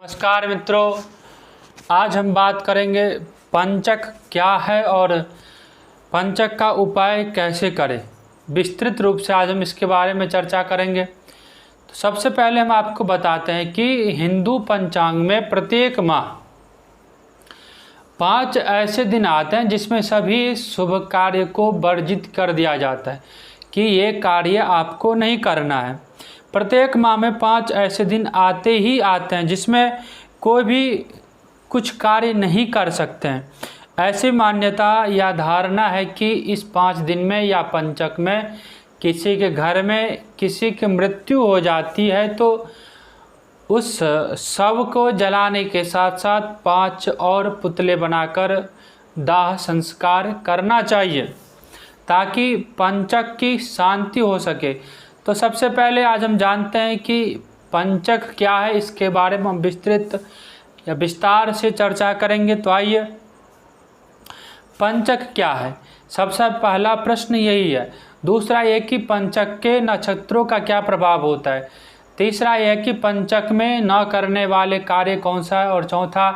नमस्कार मित्रों, आज हम बात करेंगे पंचक क्या है और पंचक का उपाय कैसे करें। विस्तृत रूप से आज हम इसके बारे में चर्चा करेंगे। तो सबसे पहले हम आपको बताते हैं कि हिंदू पंचांग में प्रत्येक माह 5 ऐसे दिन आते हैं जिसमें सभी शुभ कार्य को वर्जित कर दिया जाता है कि ये कार्य आपको नहीं करना है। प्रत्येक माह में 5 ऐसे दिन आते ही आते हैं जिसमें कोई भी कुछ कार्य नहीं कर सकते हैं। ऐसी मान्यता या धारणा है कि इस 5 दिन में या पंचक में किसी के घर में किसी की मृत्यु हो जाती है तो उस शव को जलाने के साथ साथ 5 और पुतले बनाकर दाह संस्कार करना चाहिए ताकि पंचक की शांति हो सके। तो सबसे पहले आज हम जानते हैं कि पंचक क्या है, इसके बारे में हम विस्तृत या विस्तार से चर्चा करेंगे। तो आइए, पंचक क्या है, सबसे पहला प्रश्न यही है। दूसरा ये कि पंचक के नक्षत्रों का क्या प्रभाव होता है। तीसरा यह कि पंचक में न करने वाले कार्य कौन सा है। और चौथा,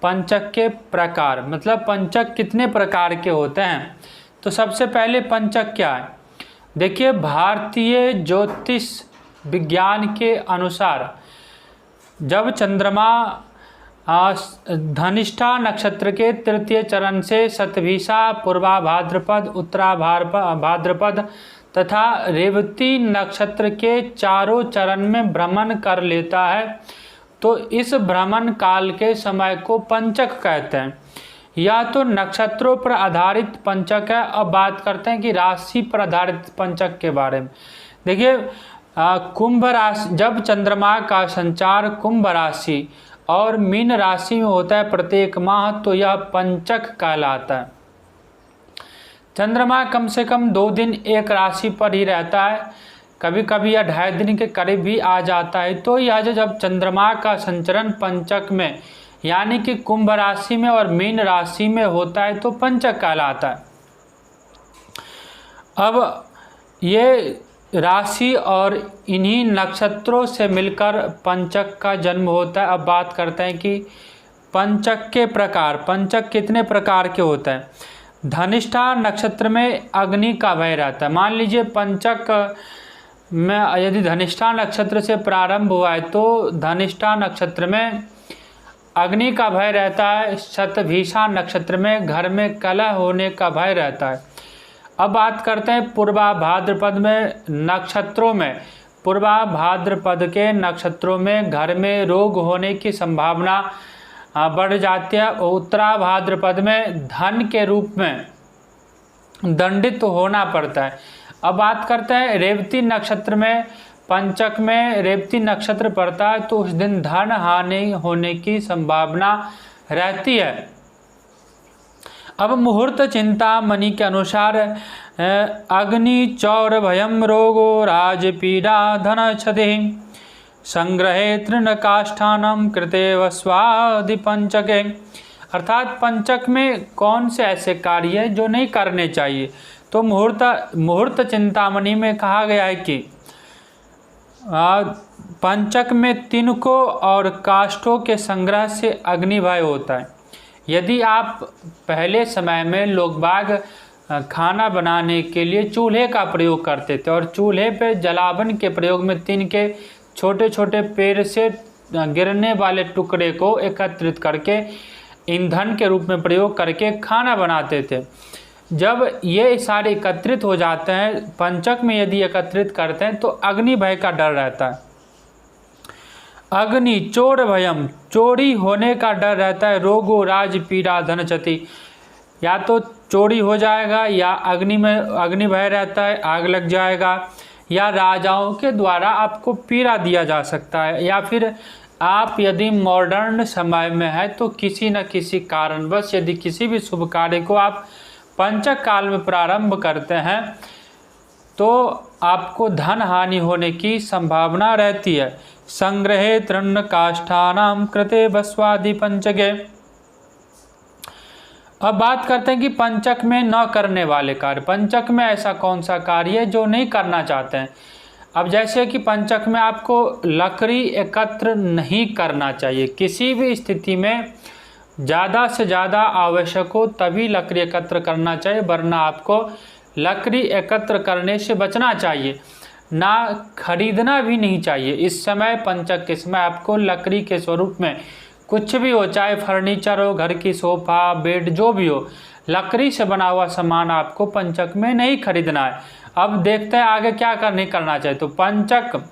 पंचक के प्रकार, मतलब पंचक कितने प्रकार के होते हैं। तो सबसे पहले पंचक क्या है। देखिए, भारतीय ज्योतिष विज्ञान के अनुसार जब चंद्रमा धनिष्ठा नक्षत्र के तृतीय चरण से शतभिषा, पूर्वा भाद्रपद, उत्तरा भाद्रपद तथा रेवती नक्षत्र के चारों चरण में भ्रमण कर लेता है तो इस भ्रमण काल के समय को पंचक कहते हैं। या तो नक्षत्रों पर आधारित पंचक है। अब बात करते हैं कि राशि पर आधारित पंचक के बारे में। देखिए, कुंभ राशि, जब चंद्रमा का संचार कुंभ राशि और मीन राशि में होता है प्रत्येक माह तो यह पंचक कहलाता है। चंद्रमा कम से कम 2 दिन एक राशि पर ही रहता है, कभी कभी यह 2.5 दिन के करीब भी आ जाता है। तो यह जब चंद्रमा का संचरण पंचक में यानी कि कुंभ राशि में और मीन राशि में होता है तो पंचक कहलाता है। अब ये राशि और इन्हीं नक्षत्रों से मिलकर पंचक का जन्म होता है। अब बात करते हैं कि पंचक के प्रकार, पंचक कितने प्रकार के होते हैं। धनिष्ठा नक्षत्र में अग्नि का भय रहता है। मान लीजिए पंचक में यदि धनिष्ठा नक्षत्र से प्रारंभ हुआ है तो धनिष्ठा नक्षत्र में अग्नि का भय रहता है। शतभिषा नक्षत्र में घर में कलह होने का भय रहता है। अब बात करते हैं पूर्वा भाद्रपद में नक्षत्रों में, पूर्वा भाद्रपद के नक्षत्रों में घर में रोग होने की संभावना बढ़ जाती है। उत्तरा भाद्रपद में धन के रूप में दंडित होना पड़ता है। अब बात करते हैं रेवती नक्षत्र में, पंचक में रेवती नक्षत्र पड़ता है तो उस दिन धन हानि होने की संभावना रहती है। अब मुहूर्त चिंतामणि के अनुसार अग्नि चौर भयम रोगो राज पीड़ा धन क्षति संग्रहे तृण काष्ठानम कृते वस्वादि पंचके। अर्थात पंचक में कौन से ऐसे कार्य है जो नहीं करने चाहिए। तो मुहूर्त चिंतामणि में कहा गया है कि पंचक में तिनकों और काष्ठों के संग्रह से अग्निभय होता है। यदि आप पहले समय में लोग बाग खाना बनाने के लिए चूल्हे का प्रयोग करते थे और चूल्हे पे जलावन के प्रयोग में तिनके छोटे छोटे पेड़ से गिरने वाले टुकड़े को एकत्रित करके ईंधन के रूप में प्रयोग करके खाना बनाते थे। जब ये सारे एकत्रित हो जाते हैं पंचक में, यदि एकत्रित करते हैं तो अग्नि भय का डर रहता है। अग्नि चोर भयम, चोरी होने का डर रहता है। रोगो राज पीड़ा धन क्षति, या तो चोरी हो जाएगा या अग्नि भय रहता है, आग लग जाएगा, या राजाओं के द्वारा आपको पीड़ा दिया जा सकता है, या फिर आप यदि मॉडर्न समय में है तो किसी न किसी कारणवश यदि किसी भी शुभ कार्य को आप पंचक काल में प्रारंभ करते हैं तो आपको धन हानि होने की संभावना रहती है। संग्रहे तृण काष्ठानाम कृते भस्वादि पंचके। अब बात करते हैं कि पंचक में न करने वाले कार्य। पंचक में ऐसा कौन सा कार्य है जो नहीं करना चाहते हैं। अब जैसे कि पंचक में आपको लकड़ी एकत्र नहीं करना चाहिए, किसी भी स्थिति में ज़्यादा से ज़्यादा आवश्यक हो तभी लकड़ी एकत्र करना चाहिए, वरना आपको लकड़ी एकत्र करने से बचना चाहिए, ना खरीदना भी नहीं चाहिए। इस समय पंचक के समय आपको लकड़ी के स्वरूप में कुछ भी हो, चाहे फर्नीचर हो, घर की सोफा, बेड, जो भी हो, लकड़ी से बना हुआ सामान आपको पंचक में नहीं खरीदना है। अब देखते हैं आगे क्या नहीं करना चाहिए। तो पंचक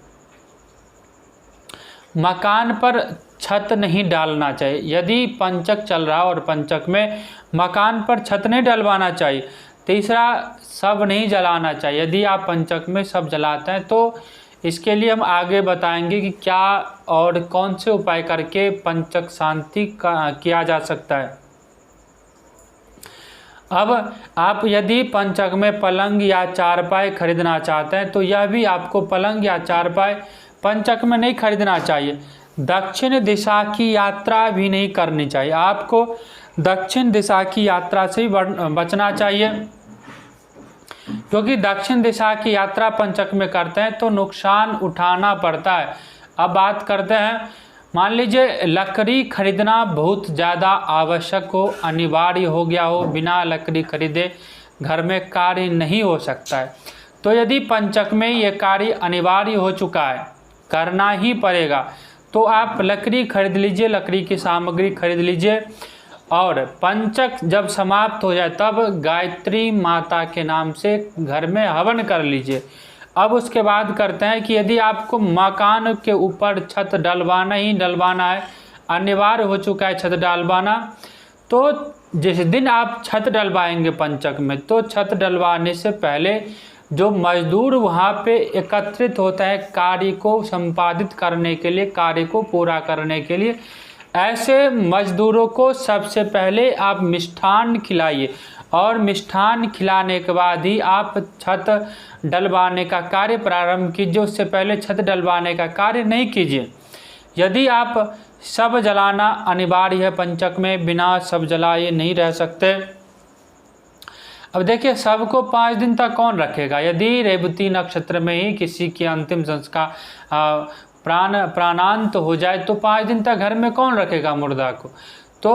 मकान पर छत नहीं डालना चाहिए। यदि पंचक चल रहा और पंचक में मकान पर छत नहीं डलवाना चाहिए। तीसरा, सब नहीं जलाना चाहिए। यदि आप पंचक में सब जलाते हैं तो इसके लिए हम आगे बताएंगे कि क्या और कौन से उपाय करके पंचक शांति किया जा सकता है। अब आप यदि पंचक में पलंग या चारपाई खरीदना चाहते हैं तो यह भी आपको पलंग या चारपाई पंचक में नहीं खरीदना चाहिए। दक्षिण दिशा की यात्रा भी नहीं करनी चाहिए। आपको दक्षिण दिशा की यात्रा से ही बचना चाहिए, क्योंकि दक्षिण दिशा की यात्रा पंचक में करते हैं तो नुकसान उठाना पड़ता है। अब बात करते हैं, मान लीजिए लकड़ी खरीदना बहुत ज़्यादा आवश्यक हो, अनिवार्य हो गया हो, बिना लकड़ी खरीदे घर में कार्य नहीं हो सकता है। तो यदि पंचक में ये कार्य अनिवार्य हो चुका है, करना ही पड़ेगा, तो आप लकड़ी खरीद लीजिए, लकड़ी की सामग्री खरीद लीजिए और पंचक जब समाप्त हो जाए तब गायत्री माता के नाम से घर में हवन कर लीजिए। अब उसके बाद करते हैं कि यदि आपको मकान के ऊपर छत डलवाना ही डलवाना है, अनिवार्य हो चुका है छत डलवाना, तो जिस दिन आप छत डलवाएंगे पंचक में, तो छत डलवाने से पहले जो मजदूर वहाँ पे एकत्रित होता है कार्य को संपादित करने के लिए, कार्य को पूरा करने के लिए, ऐसे मजदूरों को सबसे पहले आप मिष्ठान खिलाइए और मिष्ठान खिलाने के बाद ही आप छत डलवाने का कार्य प्रारंभ कीजिए। उससे पहले छत डलवाने का कार्य नहीं कीजिए। यदि आप सब जलाना अनिवार्य है पंचक में, बिना सब जलाए नहीं रह सकते। अब देखिए, सबको 5 दिन तक कौन रखेगा। यदि रेवती नक्षत्र में ही किसी की अंतिम संस्कार प्राणांत हो जाए तो 5 दिन तक घर में कौन रखेगा मुर्दा को। तो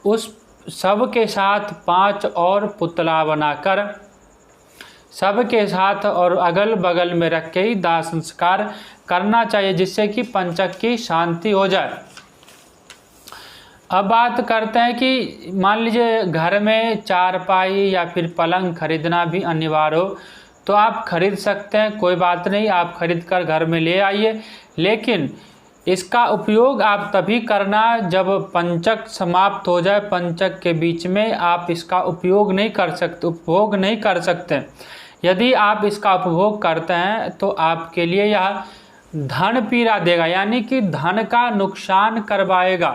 उस सब के साथ 5 और पुतला बनाकर सबके साथ और अगल बगल में रख के ही दाह संस्कार करना चाहिए, जिससे कि पंचक की शांति हो जाए। अब बात करते हैं कि मान लीजिए घर में चारपाई या फिर पलंग खरीदना भी अनिवार्य हो तो आप खरीद सकते हैं, कोई बात नहीं, आप खरीद कर घर में ले आइए। लेकिन इसका उपयोग आप तभी करना जब पंचक समाप्त हो जाए। पंचक के बीच में आप इसका उपभोग नहीं कर सकते। यदि आप इसका उपभोग करते हैं तो आपके लिए यह धन पीड़ा देगा, यानी कि धन का नुकसान करवाएगा।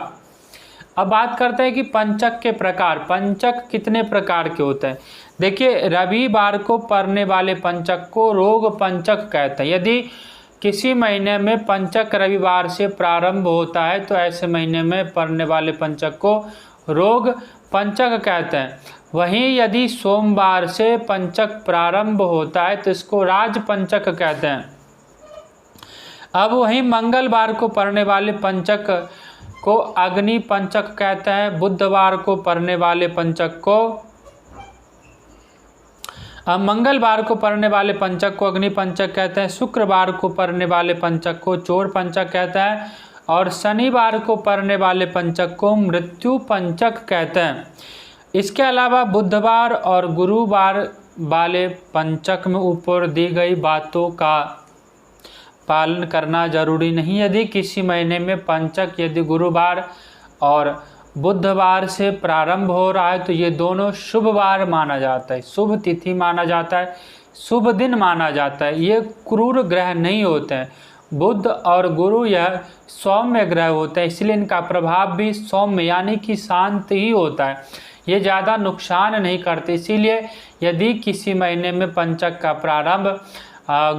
अब बात करते हैं कि पंचक के प्रकार। पंचक कितने प्रकार के होते हैं। देखिए, रविवार को पड़ने वाले पंचक को रोग पंचक कहते हैं। यदि किसी महीने में पंचक रविवार से प्रारंभ होता है तो ऐसे महीने में पड़ने वाले पंचक को रोग पंचक कहते हैं। वहीं यदि सोमवार से पंचक प्रारंभ होता है तो इसको राज पंचक कहते हैं। अब वहीं मंगलवार को पड़ने वाले पंचक को अग्नि पंचक कहते हैं। बुधवार को पड़ने वाले पंचक को मंगलवार को पड़ने वाले पंचक को अग्नि पंचक कहते हैं। शुक्रवार को पड़ने वाले पंचक को चोर पंचक कहते हैं और शनिवार को पड़ने वाले पंचक को मृत्यु पंचक कहते हैं। इसके अलावा बुधवार और गुरुवार वाले पंचक में ऊपर दी गई बातों का पालन करना जरूरी नहीं। यदि किसी महीने में पंचक यदि गुरुवार और बुधवार से प्रारंभ हो रहा है तो ये दोनों शुभ वार माना जाता है, शुभ तिथि माना जाता है, शुभ दिन माना जाता है। ये क्रूर ग्रह नहीं होते हैं। बुध और गुरु यह सौम्य ग्रह होते हैं, इसलिए इनका प्रभाव भी सौम्य यानी कि शांत ही होता है। ये ज़्यादा नुकसान नहीं करते। इसीलिए यदि किसी महीने में पंचक का प्रारंभ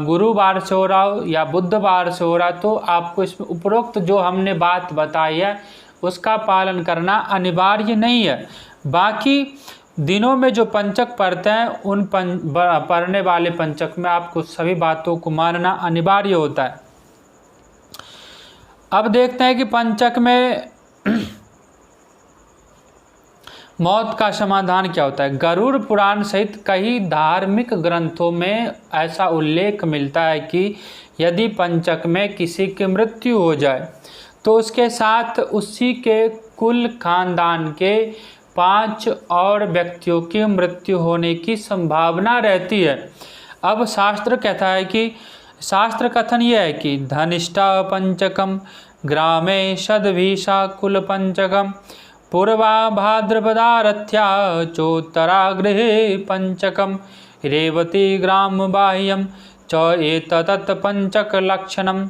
गुरुवार से हो रहा हो या बुधवार से हो रहा है तो आपको इसमें उपरोक्त जो हमने बात बताई है उसका पालन करना अनिवार्य नहीं है। बाकी दिनों में जो पंचक पढ़ते हैं उन पढ़ने वाले पंचक में आपको सभी बातों को मानना अनिवार्य होता है। अब देखते हैं कि पंचक में मौत का समाधान क्या होता है। गरुड़ पुराण सहित कई धार्मिक ग्रंथों में ऐसा उल्लेख मिलता है कि यदि पंचक में किसी की मृत्यु हो जाए तो उसके साथ उसी के कुल खानदान के 5 और व्यक्तियों की मृत्यु होने की संभावना रहती है। अब शास्त्र कहता है कि शास्त्र कथन यह है कि धनिष्ठा पंचकम ग्रामे शतभिषा कुल पंचकम पूर्वा भाद्रपदारथ्या चोत्तरा गृहे पंचकम रेवती ग्राम बाह्यम च एतत् पंचक लक्षणम।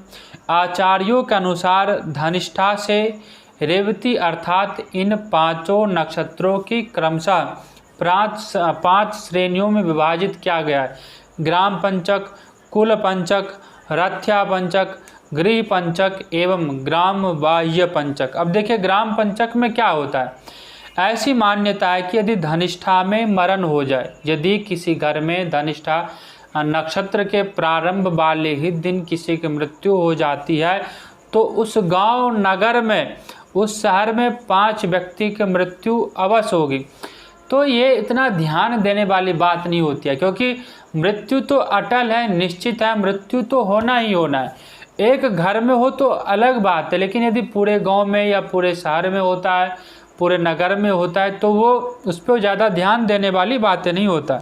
आचार्यों के अनुसार धनिष्ठा से रेवती अर्थात इन 5 नक्षत्रों की क्रमशः 5 श्रेणियों में विभाजित किया गया है। ग्राम पंचक, कुल पंचक, रथ्या पंचक, गृह पंचक एवं ग्राम बाह्य पंचक। अब देखिए ग्राम पंचक में क्या होता है। ऐसी मान्यता है कि यदि धनिष्ठा में मरण हो जाए, यदि किसी घर में धनिष्ठा नक्षत्र के प्रारंभ वाले ही दिन किसी की मृत्यु हो जाती है तो उस गांव नगर में, उस शहर में 5 व्यक्ति की मृत्यु अवश्य होगी। तो ये इतना ध्यान देने वाली बात नहीं होती है, क्योंकि मृत्यु तो अटल है, निश्चित है, मृत्यु तो होना ही होना है। एक घर में हो तो अलग बात है, लेकिन यदि पूरे गांव में या पूरे शहर में होता है, पूरे नगर में होता है, तो वो उस पर ज़्यादा ध्यान देने वाली बातें नहीं होता।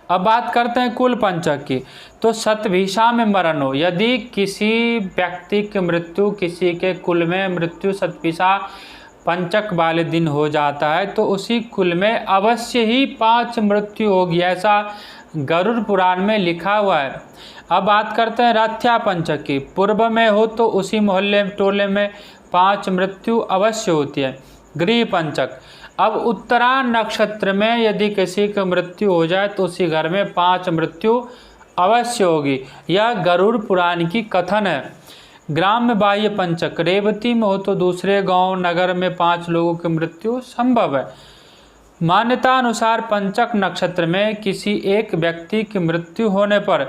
अब बात करते हैं कुल पंचक की। तो शतभिषा में मरण हो, यदि किसी व्यक्ति की मृत्यु, किसी के कुल में मृत्यु शतभिषा पंचक वाले दिन हो जाता है तो उसी कुल में अवश्य ही 5 मृत्यु होगी, ऐसा गरुड़ पुराण में लिखा हुआ है। अब बात करते हैं रथ्या पंचक की। पूर्व में हो तो उसी मोहल्ले टोले में 5 मृत्यु अवश्य होती है। गृह पंचक, अब उत्तरा नक्षत्र में यदि किसी की मृत्यु हो जाए तो उसी घर में 5 मृत्यु अवश्य होगी, यह गरुड़ पुराण की कथन है। ग्राम बाह्य पंचक, रेवती में हो तो दूसरे गांव नगर में 5 लोगों की मृत्यु संभव है। मान्यता अनुसार पंचक नक्षत्र में किसी एक व्यक्ति की मृत्यु होने पर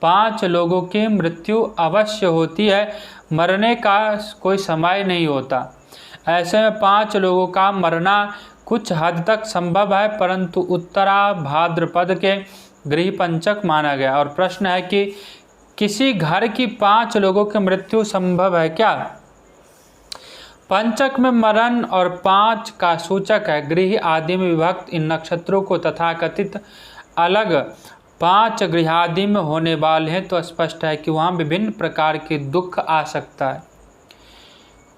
5 लोगों की मृत्यु अवश्य होती है, मरने का कोई समय नहीं होता। ऐसे में 5 लोगों का मरना कुछ हद तक संभव है, परंतु उत्तरा भाद्रपद के गृह पंचक माना गया। और प्रश्न है कि किसी घर की 5 लोगों की मृत्यु संभव है क्या? पंचक में मरण और 5 का सूचक है। गृह आदि में विभक्त इन नक्षत्रों को तथाकथित अलग 5 गृहादि में होने वाले हैं तो स्पष्ट है कि वहाँ विभिन्न प्रकार के दुख आ सकता है।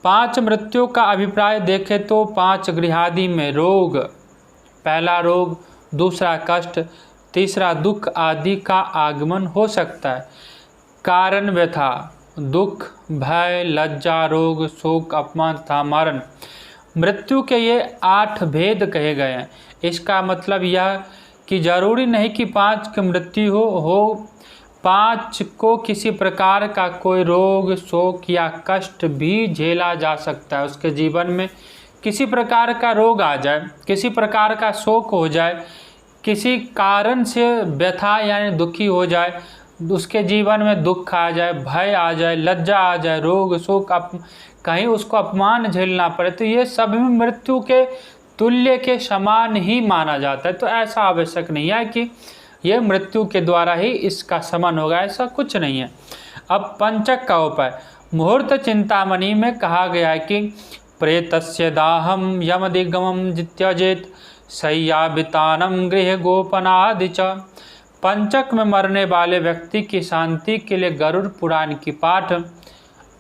5 मृत्यु का अभिप्राय देखें तो 5 गृहादि में रोग, पहला रोग, दूसरा कष्ट, तीसरा दुख आदि का आगमन हो सकता है। कारण व्यथा, दुख, भय, लज्जा, रोग, शोक, अपमान तथा मरण, मृत्यु के ये 8 भेद कहे गए हैं। इसका मतलब यह कि जरूरी नहीं कि 5 की मृत्यु हो 5 को किसी प्रकार का कोई रोग, शोक या कष्ट भी झेला जा सकता है। उसके जीवन में किसी प्रकार का रोग आ जाए, किसी प्रकार का शोक हो जाए, किसी कारण से व्यथा यानी दुखी हो जाए, उसके जीवन में दुख आ जाए, भय आ जाए, लज्जा आ जाए, रोग, शोक, कहीं उसको अपमान झेलना पड़े, तो ये सभी मृत्यु के तुल्य के समान ही माना जाता है। तो ऐसा आवश्यक नहीं है कि यह मृत्यु के द्वारा ही इसका शमन होगा, ऐसा कुछ नहीं है। अब पंचक का उपाय, मुहूर्त चिंतामणि में कहा गया है कि प्रेतस्य दाहम यमदिगमम जित्यजेत शय्याभितानम गृह गोपनादि च। पंचक में मरने वाले व्यक्ति की शांति के लिए गरुड़ पुराण की पाठ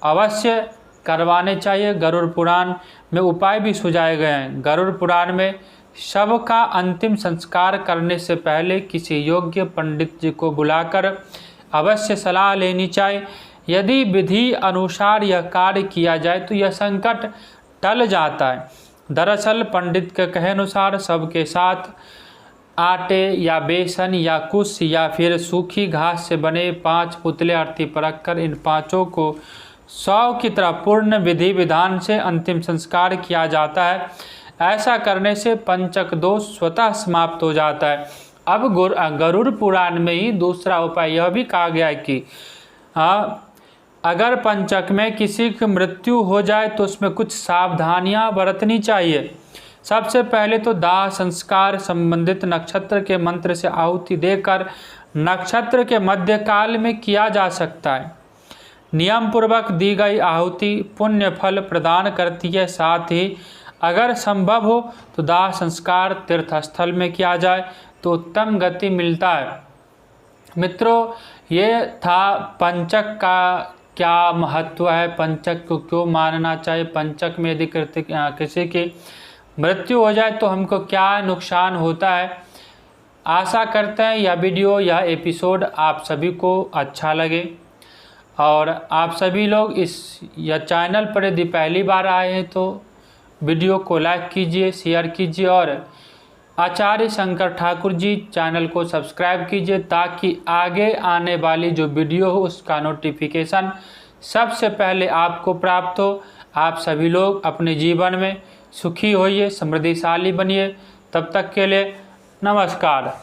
अवश्य करवाने चाहिए। गरुड़ पुराण में उपाय भी सुझाए गए हैं। गरुड़ पुराण में शव का अंतिम संस्कार करने से पहले किसी योग्य पंडित जी को बुलाकर अवश्य सलाह लेनी चाहिए। यदि विधि अनुसार यह कार्य किया जाए तो यह संकट टल जाता है। दरअसल पंडित के कहे अनुसार शव के साथ आटे या बेसन या कुश या फिर सूखी घास से बने 5 पुतले आरती परखकर इन 5 को 100 की तरह पूर्ण विधि विधान से अंतिम संस्कार किया जाता है। ऐसा करने से पंचक दोष स्वतः समाप्त हो जाता है। अब गरुड़ पुराण में ही दूसरा उपाय यह भी कहा गया है कि अगर पंचक में किसी की मृत्यु हो जाए तो उसमें कुछ सावधानियां बरतनी चाहिए। सबसे पहले तो दाह संस्कार संबंधित नक्षत्र के मंत्र से आहुति देकर नक्षत्र के मध्यकाल में किया जा सकता है। नियम पूर्वक दी गई आहुति पुण्य फल प्रदान करती है। साथ ही अगर संभव हो तो दाह संस्कार तीर्थ स्थल में किया जाए तो उत्तम गति मिलता है। मित्रों, ये था पंचक का क्या महत्व है, पंचक को क्यों मानना चाहिए, पंचक में यदि किसी की मृत्यु हो जाए तो हमको क्या नुकसान होता है। आशा करते हैं यह वीडियो, यह एपिसोड आप सभी को अच्छा लगे और आप सभी लोग यह चैनल पर यदि पहली बार आए हैं तो वीडियो को लाइक कीजिए, शेयर कीजिए और आचार्य शंकर ठाकुर जी चैनल को सब्सक्राइब कीजिए ताकि आगे आने वाली जो वीडियो हो उसका नोटिफिकेशन सबसे पहले आपको प्राप्त हो। आप सभी लोग अपने जीवन में सुखी होइए, समृद्धिशाली बनिए। तब तक के लिए नमस्कार।